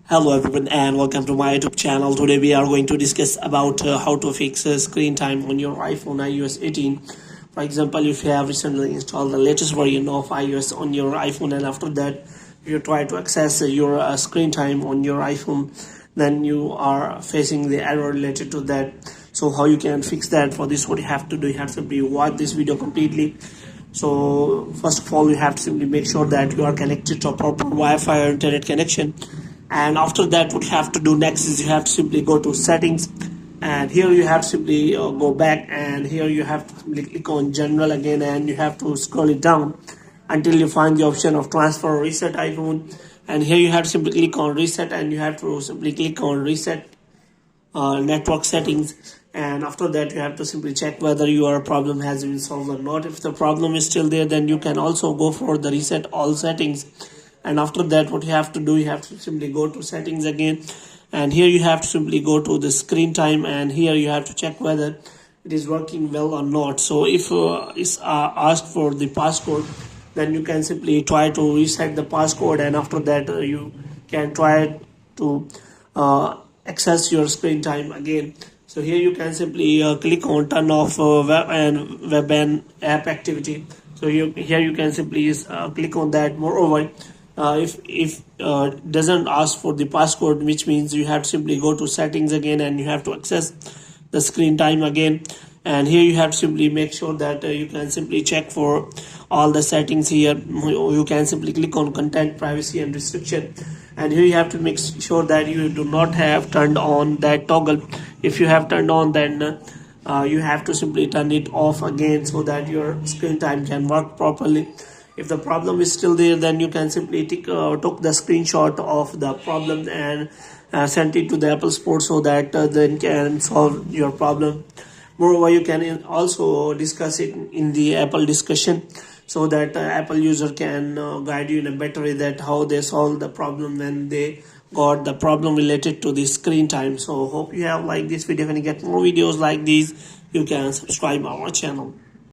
Hello everyone and welcome to my YouTube channel. Today we are going to discuss about how to fix screen time on your iPhone iOS 18. For example, if you have recently installed the latest version of iOS on your iPhone and after that you try to access your screen time on your iPhone, then you are facing the error related to that. So how you can fix that? For this, what you have to do, you have to simply watch this video completely. So first of all, you have to simply make sure that you are connected to a proper Wi-Fi or internet connection. And after that, what you have to do next is you have to simply go to settings, and here you have to simply go back, and here you have to simply click on general again, and you have to scroll it down until you find the option of transfer or reset iPhone. And here you have to simply click on reset, and you have to simply click on reset network settings. And after that, you have to simply check whether your problem has been solved or not. If the problem is still there, then you can also go for the reset all settings. And after that, what you have to do, you have to simply go to settings again, and here you have to simply go to the screen time, and here you have to check whether it is working well or not. So if it's asked for the passcode, then you can simply try to reset the passcode, and after that you can try to access your screen time again. So here you can simply click on turn off web and app activity. So here you can simply click on that. Moreover, if doesn't ask for the passcode, which means you have to simply go to settings again, and you have to access the screen time again. And here you have to simply make sure that you can simply check for all the settings. Here you can simply click on content, privacy and restriction, and here you have to make sure that you do not have turned on that toggle. If you have turned on, then you have to simply turn it off again so that your screen time can work properly. If the problem is still there, then you can simply took the screenshot of the problem and send it to the Apple Store so that they can solve your problem. Moreover, you can also discuss it in the Apple discussion so that Apple user can guide you in a better way that how they solve the problem when they got the problem related to the screen time. So hope you have liked this video. If you get more videos like these, you can subscribe our channel.